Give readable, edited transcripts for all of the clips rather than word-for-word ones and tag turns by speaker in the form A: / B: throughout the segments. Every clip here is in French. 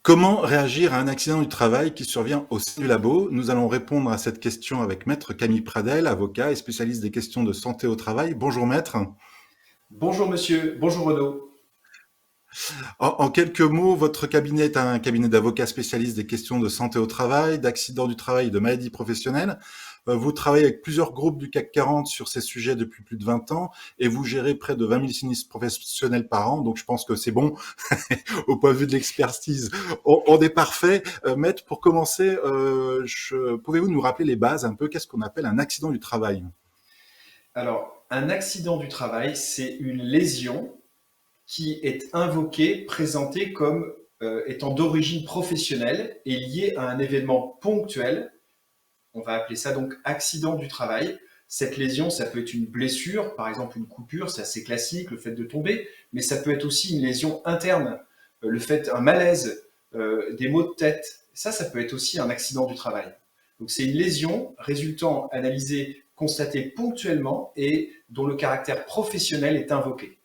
A: Comment réagir à un accident du travail qui survient au sein du labo? Nous allons répondre à cette question avec maître Camille Pradel, avocat et spécialiste des questions de santé au travail. Bonjour maître.
B: Bonjour monsieur, bonjour Renaud.
A: En quelques mots, votre cabinet est un cabinet d'avocats spécialistes des questions de santé au travail, d'accidents du travail et de maladies professionnelles. Vous travaillez avec plusieurs groupes du CAC 40 sur ces sujets depuis plus de 20 ans et vous gérez près de 20 000 sinistres professionnels par an. Donc je pense que c'est bon au point de vue de l'expertise. On est parfait. Maître, pour commencer, pouvez-vous nous rappeler les bases un peu? Qu'est-ce qu'on appelle un accident du travail?
B: Alors, un accident du travail, c'est une lésion qui est invoquée, présentée comme étant d'origine professionnelle et liée à un événement ponctuel. On va appeler ça donc accident du travail. Cette lésion, ça peut être une blessure, par exemple une coupure, c'est assez classique, le fait de tomber, mais ça peut être aussi une lésion interne, un malaise, des maux de tête. Ça peut être aussi un accident du travail. Donc c'est une lésion résultant, analysée, constatée ponctuellement et dont le caractère professionnel est invoqué.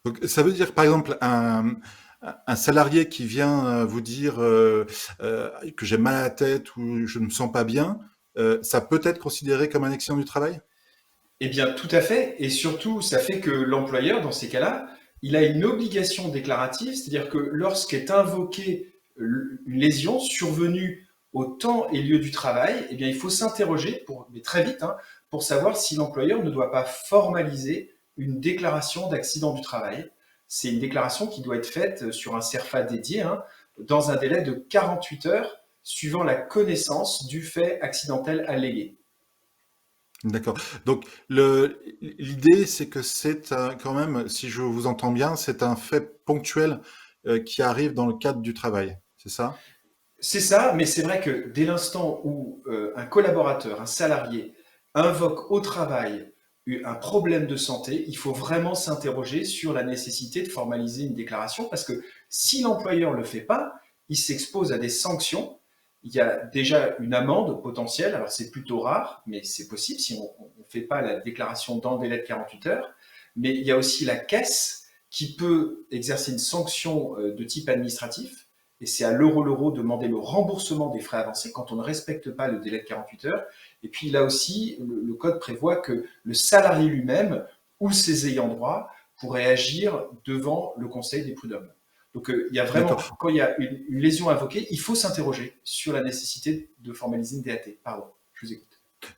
A: Donc, ça veut dire, par exemple, un salarié qui vient vous dire que j'ai mal à la tête ou je ne me sens pas bien, ça peut être considéré comme un accident du travail?
B: Eh bien, tout à fait. Et surtout, ça fait que l'employeur, dans ces cas-là, il a une obligation déclarative, c'est-à-dire que lorsqu'est invoquée une lésion survenue au temps et lieu du travail, eh bien, il faut s'interroger, mais très vite, hein, pour savoir si l'employeur ne doit pas formaliser une déclaration d'accident du travail. C'est une déclaration qui doit être faite sur un CERFA dédié, hein, dans un délai de 48 heures, suivant la connaissance du fait accidentel allégué.
A: D'accord. Donc, l'idée, c'est que quand même, si je vous entends bien, c'est un fait ponctuel qui arrive dans le cadre du travail. C'est ça?
B: C'est ça, mais c'est vrai que dès l'instant où un collaborateur, un salarié, invoque au travail un problème de santé, il faut vraiment s'interroger sur la nécessité de formaliser une déclaration parce que si l'employeur ne le fait pas, il s'expose à des sanctions. Il y a déjà une amende potentielle, alors c'est plutôt rare, mais c'est possible si on ne fait pas la déclaration dans le délai de 48 heures. Mais il y a aussi la caisse qui peut exercer une sanction de type administratif et c'est à l'euro demander le remboursement des frais avancés quand on ne respecte pas le délai de 48 heures. Et puis là aussi, le code prévoit que le salarié lui-même ou ses ayants droit pourraient agir devant le conseil des prud'hommes. Donc il y a vraiment,
A: D'accord.
B: quand il y a une lésion invoquée, il faut s'interroger sur la nécessité de formaliser une DAT. Pardon, je vous écoute.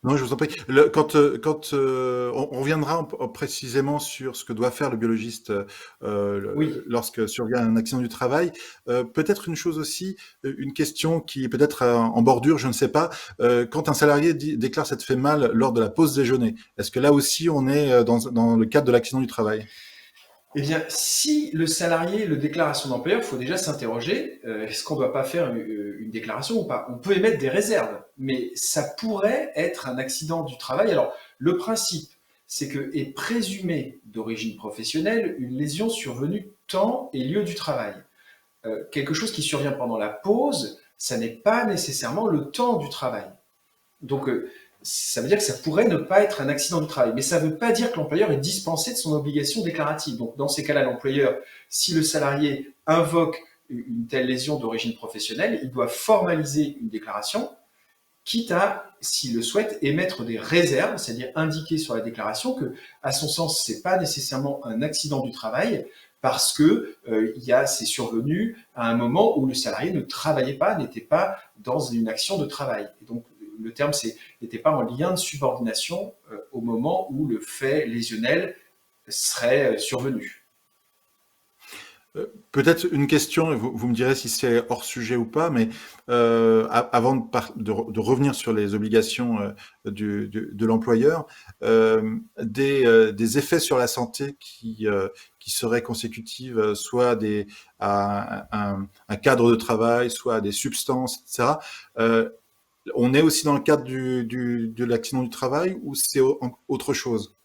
A: Non, je vous en prie. On reviendra précisément sur ce que doit faire le biologiste
B: Oui,
A: lorsque survient un accident du travail. Peut-être une chose aussi, une question qui est peut-être en bordure, je ne sais pas. Quand un salarié déclare s'être fait mal lors de la pause déjeuner, est-ce que là aussi on est dans le cadre de l'accident du travail?
B: eh bien, si le salarié le déclare à son employeur, il faut déjà s'interroger, est-ce qu'on ne doit pas faire une déclaration ou pas? On peut émettre des réserves, mais ça pourrait être un accident du travail. Alors, le principe, c'est que est présumé d'origine professionnelle une lésion survenue temps et lieu du travail. Quelque chose qui survient pendant la pause, ça n'est pas nécessairement le temps du travail. Donc, ça veut dire que ça pourrait ne pas être un accident du travail. Mais ça ne veut pas dire que l'employeur est dispensé de son obligation déclarative. Donc, dans ces cas-là, l'employeur, si le salarié invoque une telle lésion d'origine professionnelle, il doit formaliser une déclaration, quitte à, s'il le souhaite, émettre des réserves, c'est-à-dire indiquer sur la déclaration que, à son sens, ce n'est pas nécessairement un accident du travail, parce que c'est survenu à un moment où le salarié ne travaillait pas, n'était pas dans une action de travail. Et donc, le terme n'était pas en lien de subordination au moment où le fait lésionnel serait survenu.
A: Peut-être une question, et vous me direz si c'est hors sujet ou pas, mais avant de revenir sur les obligations de l'employeur, des effets sur la santé qui seraient consécutifs soit à un cadre de travail, soit à des substances, etc. Euh, on est aussi dans le cadre de l'accident du travail ou c'est autre chose?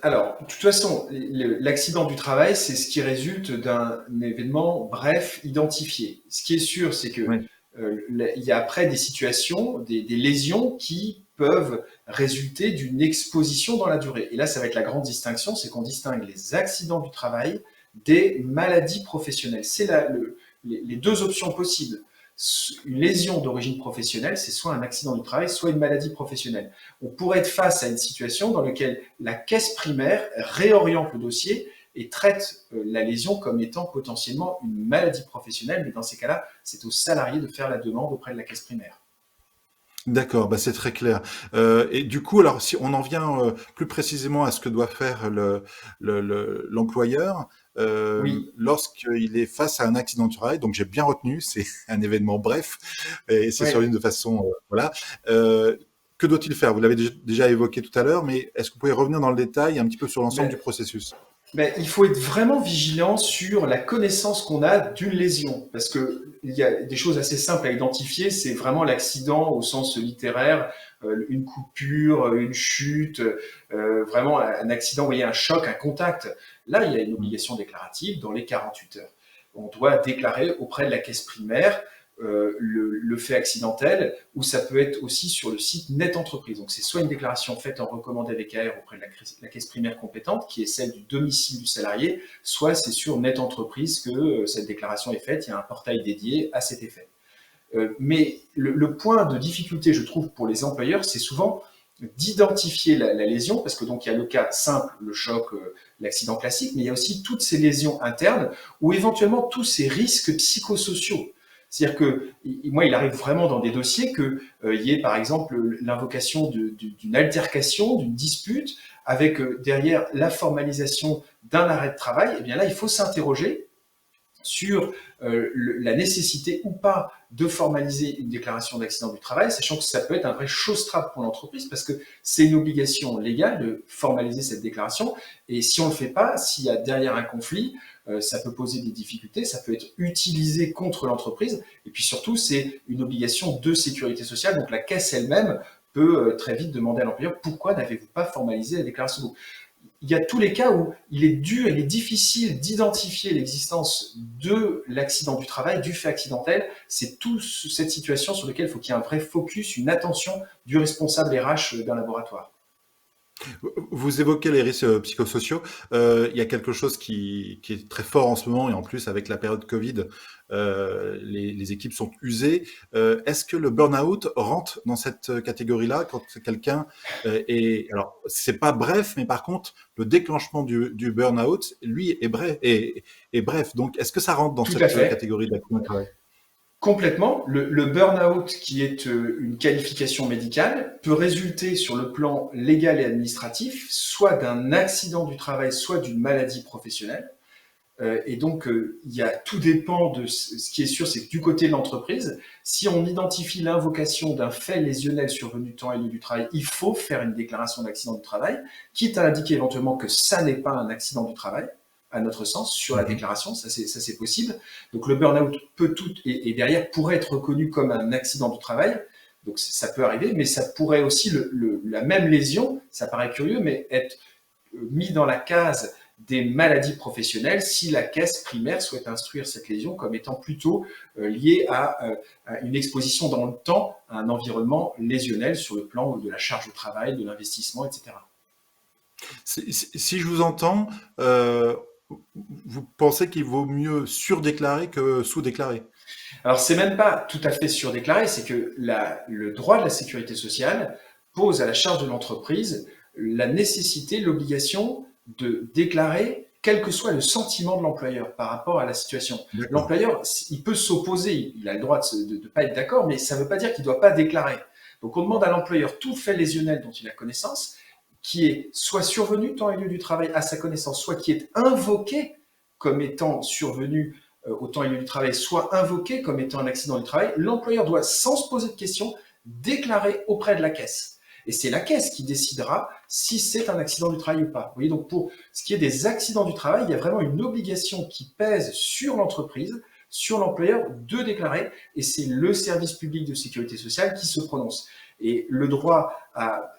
B: Alors, de toute façon, l'accident du travail, c'est ce qui résulte d'un événement bref identifié. Ce qui est sûr, c'est que
A: Oui.
B: il y a après des situations, des lésions qui peuvent résulter d'une exposition dans la durée. Et là, ça va être la grande distinction, c'est qu'on distingue les accidents du travail des maladies professionnelles. C'est les deux options possibles. Une lésion d'origine professionnelle, c'est soit un accident du travail, soit une maladie professionnelle. On pourrait être face à une situation dans laquelle la caisse primaire réoriente le dossier et traite la lésion comme étant potentiellement une maladie professionnelle, mais dans ces cas-là, c'est au salarié de faire la demande auprès de la caisse primaire.
A: D'accord, bah c'est très clair. Et du coup, alors si on en vient plus précisément à ce que doit faire l'employeur
B: Oui,
A: lorsqu'il est face à un accident du travail, donc j'ai bien retenu, c'est un événement bref et c'est
B: oui.
A: survenu de façon voilà. Euh, que doit-il faire? Vous l'avez déjà évoqué tout à l'heure, mais est-ce que vous pouvez revenir dans le détail un petit peu sur l'ensemble
B: Ben,
A: du processus?
B: ben, il faut être vraiment vigilant sur la connaissance qu'on a d'une lésion, parce que il y a des choses assez simples à identifier. C'est vraiment l'accident au sens littéraire, une coupure, une chute, vraiment un accident, vous voyez, un choc, un contact. Là, il y a une obligation déclarative dans les 48 heures. On doit déclarer auprès de la caisse primaire le fait accidentel, ou ça peut être aussi sur le site Net Entreprise. Donc c'est soit une déclaration faite en recommandé VKR auprès de la caisse primaire compétente, qui est celle du domicile du salarié, soit c'est sur Net Entreprise que cette déclaration est faite. Il y a un portail dédié à cet effet. Mais le point de difficulté, je trouve, pour les employeurs, c'est souvent d'identifier la lésion, parce que donc il y a le cas simple, le choc, l'accident classique, mais il y a aussi toutes ces lésions internes ou éventuellement tous ces risques psychosociaux. C'est-à-dire que moi, il arrive vraiment dans des dossiers qu'il y ait par exemple l'invocation d'une altercation, d'une dispute, avec derrière la formalisation d'un arrêt de travail. Et bien là, il faut s'interroger sur la nécessité ou pas de formaliser une déclaration d'accident du travail, sachant que ça peut être un vrai showstrap pour l'entreprise parce que c'est une obligation légale de formaliser cette déclaration. Et si on ne le fait pas, s'il y a derrière un conflit, ça peut poser des difficultés, ça peut être utilisé contre l'entreprise. Et puis surtout, c'est une obligation de sécurité sociale. Donc la caisse elle-même peut très vite demander à l'employeur pourquoi n'avez-vous pas formalisé la déclaration. Il y a tous les cas où il est dur, il est difficile d'identifier l'existence de l'accident du travail, du fait accidentel. C'est toute cette situation sur laquelle il faut qu'il y ait un vrai focus, une attention du responsable RH d'un laboratoire.
A: Vous évoquez les risques psychosociaux. Il y a quelque chose qui est très fort en ce moment, et en plus avec la période Covid, les équipes sont usées. Est-ce que le burn-out rentre dans cette catégorie-là quand quelqu'un est... Alors, c'est pas bref, mais par contre, le déclenchement du burn-out, lui, est bref. Est bref. Donc, est-ce que ça rentre dans
B: Tout à
A: cette
B: fait.
A: catégorie d'accident de travail?
B: Complètement. Le burn-out, qui est une qualification médicale, peut résulter sur le plan légal et administratif, soit d'un accident du travail, soit d'une maladie professionnelle. Et donc, tout dépend de ce qui est sûr, c'est que du côté de l'entreprise, si on identifie l'invocation d'un fait lésionnel survenu temps et lieu du travail, il faut faire une déclaration d'accident du travail, quitte à indiquer éventuellement que ça n'est pas un accident du travail, à notre sens, sur la
A: Mhm.
B: déclaration, ça c'est possible. Donc le burn-out peut tout, et derrière pourrait être reconnu comme un accident du travail, donc ça peut arriver, mais ça pourrait aussi, la même lésion, ça paraît curieux, mais être mis dans la case des maladies professionnelles si la caisse primaire souhaite instruire cette lésion comme étant plutôt liée à une exposition dans le temps à un environnement lésionnel sur le plan de la charge de travail, de l'investissement, etc.
A: Si je vous entends, euh, vous pensez qu'il vaut mieux surdéclarer que sous-déclarer?
B: Alors c'est même pas tout à fait surdéclaré, c'est que le droit de la sécurité sociale pose à la charge de l'entreprise la nécessité, l'obligation de déclarer quel que soit le sentiment de l'employeur par rapport à la situation.
A: D'accord.
B: L'employeur, il peut s'opposer, il a le droit de ne pas être d'accord, mais ça ne veut pas dire qu'il ne doit pas déclarer. Donc on demande à l'employeur tout fait lésionnel dont il a connaissance, qui est soit survenu temps et lieu du travail à sa connaissance, soit qui est invoqué comme étant survenu au temps et lieu du travail, soit invoqué comme étant un accident du travail, l'employeur doit, sans se poser de questions, déclarer auprès de la caisse. Et c'est la caisse qui décidera si c'est un accident du travail ou pas. Vous voyez, donc pour ce qui est des accidents du travail, il y a vraiment une obligation qui pèse sur l'entreprise, sur l'employeur de déclarer, et c'est le service public de sécurité sociale qui se prononce. Et le droit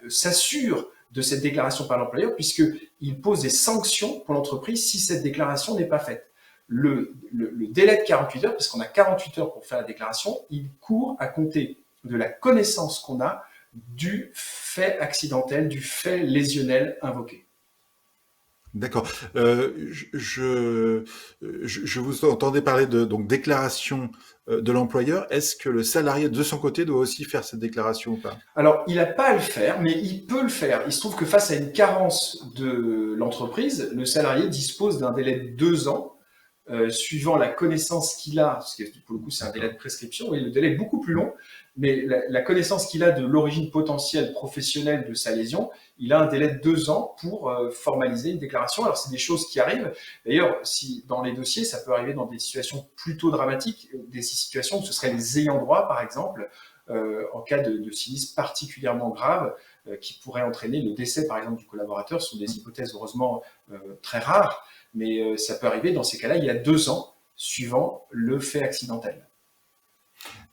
B: s'assure de cette déclaration par l'employeur puisqu'il pose des sanctions pour l'entreprise si cette déclaration n'est pas faite. Le délai de 48 heures, parce qu'on a 48 heures pour faire la déclaration, il court à compter de la connaissance qu'on a du fait accidentel, du fait lésionnel invoqué.
A: D'accord. Je vous entendais parler de donc déclaration de l'employeur. Est-ce que le salarié de son côté doit aussi faire cette déclaration ou pas?
B: Alors, il n'a pas à le faire, mais il peut le faire. Il se trouve que face à une carence de l'entreprise, le salarié dispose d'un délai de 2 ans, suivant la connaissance qu'il a, parce que pour le coup c'est un délai
A: D'accord.
B: de prescription, et le délai est beaucoup plus long, mais la connaissance qu'il a de l'origine potentielle professionnelle de sa lésion, il a un délai de 2 ans pour formaliser une déclaration. Alors c'est des choses qui arrivent. D'ailleurs, si dans les dossiers, ça peut arriver dans des situations plutôt dramatiques, des situations où ce seraient les ayants droit, par exemple, en cas de sinistre particulièrement grave, qui pourrait entraîner le décès, par exemple, du collaborateur. Ce sont des hypothèses heureusement très rares, mais ça peut arriver. Dans ces cas-là, il y a 2 ans suivant le fait accidentel.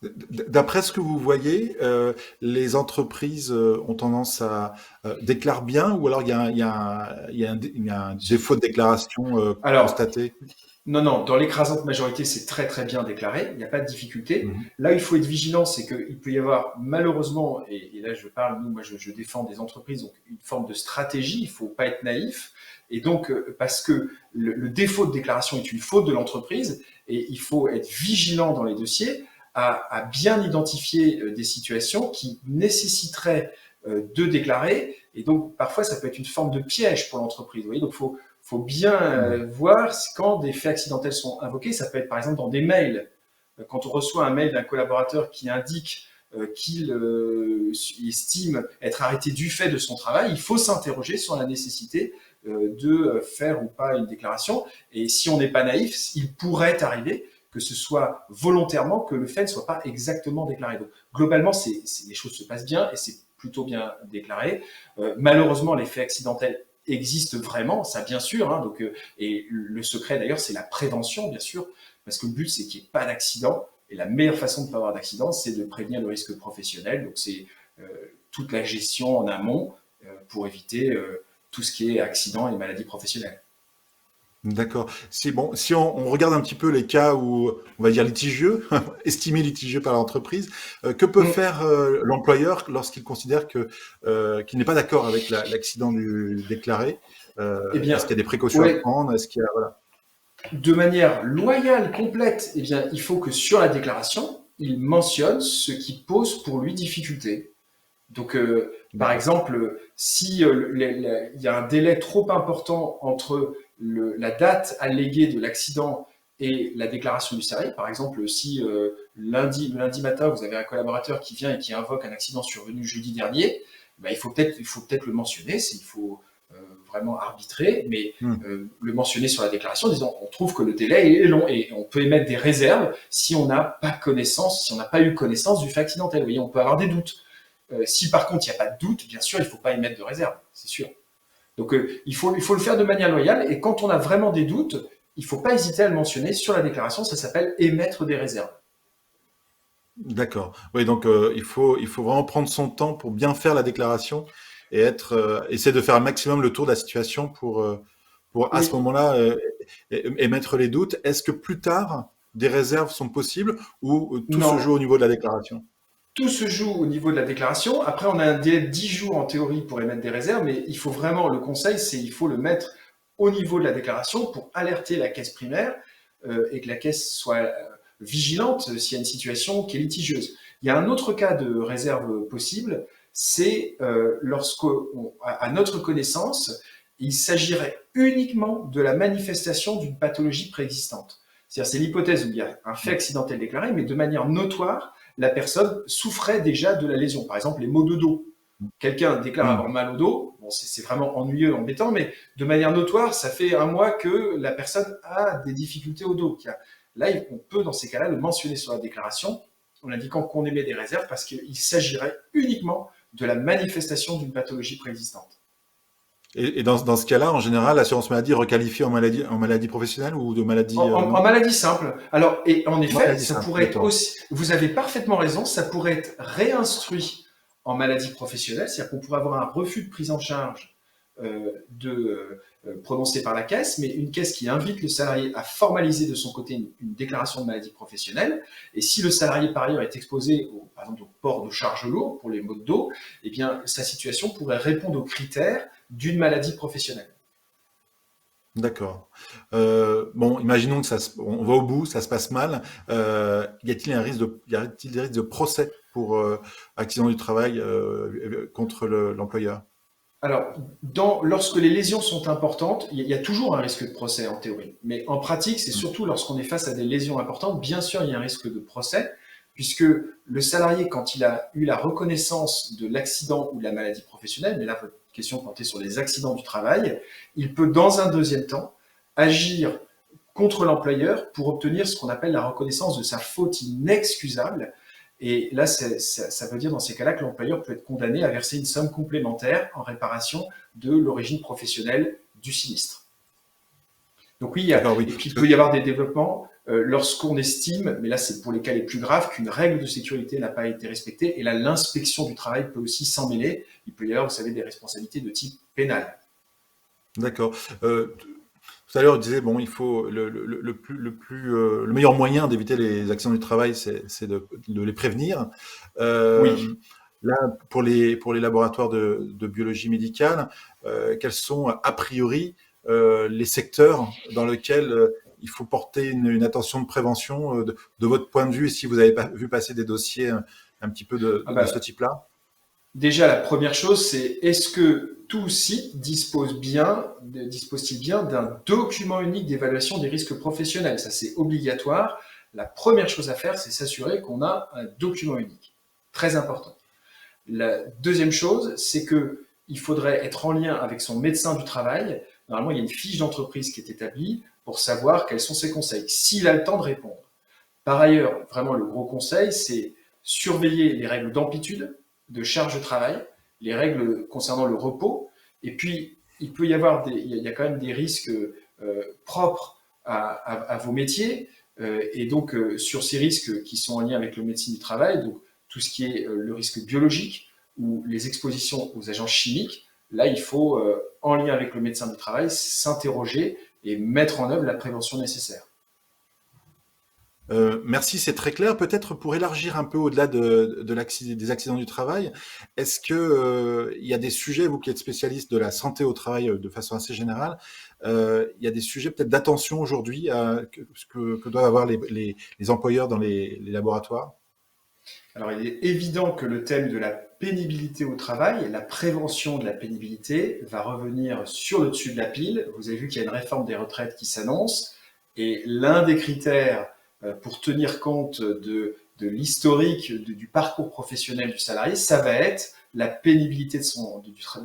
A: D'après ce que vous voyez, les entreprises ont tendance à déclarent bien ou alors il y a un défaut de déclaration
B: Alors,
A: constaté?
B: non, non, dans l'écrasante majorité, c'est très très bien déclaré, il n'y a pas de difficulté.
A: Mhm.
B: Là, il faut être vigilant, c'est qu'il peut y avoir malheureusement, et là je parle, moi je défends des entreprises, donc une forme de stratégie, il ne faut pas être naïf. Et donc, parce que le défaut de déclaration est une faute de l'entreprise, et il faut être vigilant dans les dossiers à bien identifier des situations qui nécessiteraient de déclarer. Et donc, parfois, ça peut être une forme de piège pour l'entreprise. Vous voyez, donc faut bien
A: Mhm.
B: voir quand des faits accidentels sont invoqués. Ça peut être par exemple dans des mails. Quand on reçoit un mail d'un collaborateur qui indique qu'il estime être arrêté du fait de son travail, il faut s'interroger sur la nécessité de faire ou pas une déclaration. Et si on n'est pas naïf, il pourrait arriver que ce soit volontairement que le fait ne soit pas exactement déclaré. Donc, globalement, les choses se passent bien et c'est plutôt bien déclaré. Malheureusement, les faits accidentels existent vraiment, ça bien sûr. Hein, donc, et le secret d'ailleurs, c'est la prévention, bien sûr, parce que le but, c'est qu'il n'y ait pas d'accident. Et la meilleure façon de ne pas avoir d'accident, c'est de prévenir le risque professionnel. Donc, c'est euh, toute la gestion en amont pour éviter tout ce qui est accident et maladie professionnelle.
A: D'accord. Si bon, si on regarde un petit peu les cas où on va dire litigieux, estimés litigieux par l'entreprise, que peut
B: Mmh.
A: faire l'employeur lorsqu'il considère que qu'il n'est pas d'accord avec l'accident du déclaré?
B: Eh
A: Est-ce
B: bien,
A: qu'il y a des précautions à
B: ouais,
A: prendre? Est-ce qu'il y a voilà.
B: de manière loyale, complète, eh bien, il faut que sur la déclaration, il mentionne ce qui pose pour lui difficulté. Donc, par
A: D'accord.
B: exemple, si il y a un délai trop important entre la date alléguée de l'accident et la déclaration du salarié, par exemple, si le lundi matin, vous avez un collaborateur qui vient et qui invoque un accident survenu jeudi dernier, ben, il faut peut-être le mentionner, il faut vraiment arbitrer, mais
A: Hmm.
B: le mentionner sur la déclaration, disant on trouve que le délai est long et on peut émettre des réserves si on n'a pas connaissance, si on n'a pas eu connaissance du fait accidentel. Vous voyez, on peut avoir des doutes. Si par contre il n'y a pas de doute, bien sûr, il ne faut pas émettre de réserve, c'est sûr. Donc il faut le faire de manière loyale et quand on a vraiment des doutes, il ne faut pas hésiter à le mentionner sur la déclaration, ça s'appelle émettre des réserves.
A: D'accord. Oui, donc il faut vraiment prendre son temps pour bien faire la déclaration et être essayer de faire un maximum le tour de la situation pour à ce
B: Oui,
A: moment-là émettre les doutes. Est-ce que plus tard des réserves sont possibles ou tout se joue
B: non,
A: au niveau de la déclaration?
B: tout se joue au niveau de la déclaration. Après, on a un délai de 10 jours en théorie pour émettre des réserves, mais il faut vraiment, le conseil, c'est il faut le mettre au niveau de la déclaration pour alerter la caisse primaire et que la caisse soit vigilante s'il y a une situation qui est litigieuse. Il y a un autre cas de réserve possible, c'est lorsque, à notre connaissance, il s'agirait uniquement de la manifestation d'une pathologie préexistante. C'est-à-dire, c'est l'hypothèse où il y a un fait accidentel déclaré, mais de manière notoire, la personne souffrait déjà de la lésion. Par exemple, les maux de dos. Quelqu'un déclare
A: Hmm.
B: avoir mal au dos, bon, c'est vraiment ennuyeux, embêtant, mais de manière notoire, ça fait un mois que la personne a des difficultés au dos. Là, on peut, dans ces cas-là, le mentionner sur la déclaration en indiquant qu'on émet des réserves parce qu'il s'agirait uniquement de la manifestation d'une pathologie préexistante.
A: Et dans ce cas-là, en général, l'assurance maladie requalifie en maladie professionnelle ou de
B: En,
A: maladie
B: en- en
A: non?
B: maladie simple. Alors, et en effet,
A: Maladie
B: ça
A: simple,
B: pourrait être
A: d'accord.
B: aussi, vous avez parfaitement raison, ça pourrait être réinstruit en maladie professionnelle, c'est-à-dire qu'on pourrait avoir un refus de prise en charge prononcé par la caisse, mais une caisse qui invite le salarié à formaliser de son côté une déclaration de maladie professionnelle. Et si le salarié par ailleurs est exposé, par exemple, au port de charges lourdes pour les maux de dos, eh bien, sa situation pourrait répondre aux critères d'une maladie professionnelle.
A: D'accord. Bon, imaginons que on va au bout, ça se passe mal. Y a-t-il des risques de procès pour accident du travail contre l'employeur?
B: Alors, lorsque les lésions sont importantes, il y a toujours un risque de procès en théorie. Mais en pratique, c'est
A: Hmm.
B: surtout lorsqu'on est face à des lésions importantes, bien sûr, il y a un risque de procès, puisque le salarié, quand il a eu la reconnaissance de l'accident ou de la maladie professionnelle, mais là, votre question portait sur les accidents du travail, il peut, dans un deuxième temps, agir contre l'employeur pour obtenir ce qu'on appelle la reconnaissance de sa faute inexcusable. Et là, ça veut dire dans ces cas-là que l'employeur peut être condamné à verser une somme complémentaire en réparation de l'origine professionnelle du sinistre. Donc oui,
A: D'accord, oui.
B: et puis il
A: Parce
B: peut
A: que-
B: y avoir des développements lorsqu'on estime, mais là c'est pour les cas les plus graves, qu'une règle de sécurité n'a pas été respectée. Et là, l'inspection du travail peut aussi s'en mêler. Il peut y avoir, vous savez, des responsabilités de type pénal.
A: D'accord. Tout à l'heure, on disait, bon, il faut le meilleur moyen d'éviter les accidents du travail, c'est de les prévenir.
B: Oui.
A: Là, pour les laboratoires de biologie médicale, quels sont a priori les secteurs dans lesquels il faut porter une attention de prévention de votre point de vue, et si vous avez pas vu passer des dossiers un petit peu
B: Ah
A: de ce
B: bah,
A: type-là?
B: déjà, la première chose, c'est est-ce que tout site dispose-t-il bien d'un document unique d'évaluation des risques professionnels? Ça, c'est obligatoire. La première chose à faire, c'est s'assurer qu'on a un document unique. Très important. La deuxième chose, c'est que il faudrait être en lien avec son médecin du travail. Normalement, il y a une fiche d'entreprise qui est établie pour savoir quels sont ses conseils, s'il a le temps de répondre. Par ailleurs, vraiment le gros conseil, c'est surveiller les règles d'amplitude, de charge de travail, les règles concernant le repos, et puis il peut y avoir il y a quand même des risques propres à vos métiers, et donc sur ces risques qui sont en lien avec le médecine du travail, donc tout ce qui est le risque biologique ou les expositions aux agents chimiques, là il faut, en lien avec le médecin du travail, s'interroger et mettre en œuvre la prévention nécessaire.
A: Merci, c'est très clair. Peut-être pour élargir un peu au-delà des accidents du travail, est-ce que il y a des sujets, vous qui êtes spécialiste de la santé au travail de façon assez générale, il y a des sujets peut-être d'attention aujourd'hui que doivent avoir les employeurs dans les laboratoires?
B: Alors, il est évident que le thème de la pénibilité au travail, la prévention de la pénibilité, va revenir sur le dessus de la pile. Vous avez vu qu'il y a une réforme des retraites qui s'annonce, et l'un des critères pour tenir compte de l'historique du parcours professionnel du salarié, ça va être la pénibilité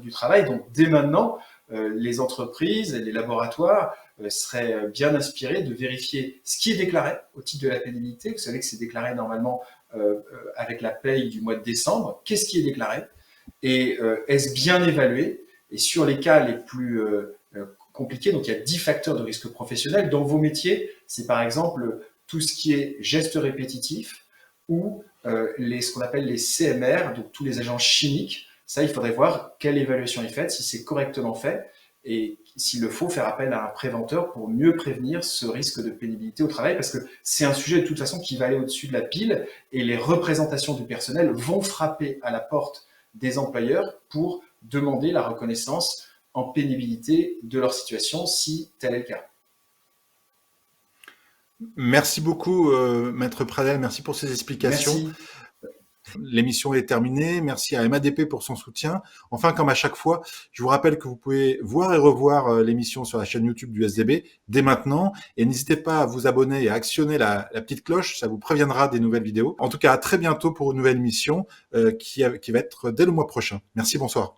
B: du travail. Donc, dès maintenant, les entreprises et les laboratoires seraient bien inspirés de vérifier ce qui est déclaré au titre de la pénibilité. Vous savez que c'est déclaré normalement avec la paye du mois de décembre, qu'est-ce qui est déclaré et est-ce bien évalué. Et sur les cas les plus compliqués, donc il y a 10 facteurs de risque professionnel. Dans vos métiers, c'est par exemple tout ce qui est gestes répétitifs ou ce qu'on appelle les CMR, donc tous les agents chimiques. Ça, il faudrait voir quelle évaluation est faite, si c'est correctement fait, et s'il le faut, faire appel à un préventeur pour mieux prévenir ce risque de pénibilité au travail, parce que c'est un sujet de toute façon qui va aller au-dessus de la pile, et les représentations du personnel vont frapper à la porte des employeurs pour demander la reconnaissance en pénibilité de leur situation, si tel est le cas.
A: Merci beaucoup, Maître Pradel. Merci pour ces explications.
B: Merci.
A: L'émission est terminée. Merci à MADP pour son soutien. Enfin, comme à chaque fois, je vous rappelle que vous pouvez voir et revoir l'émission sur la chaîne YouTube du SDB dès maintenant. Et n'hésitez pas à vous abonner et à actionner la petite cloche. Ça vous préviendra des nouvelles vidéos. En tout cas, à très bientôt pour une nouvelle émission qui va être dès le mois prochain. Merci, bonsoir.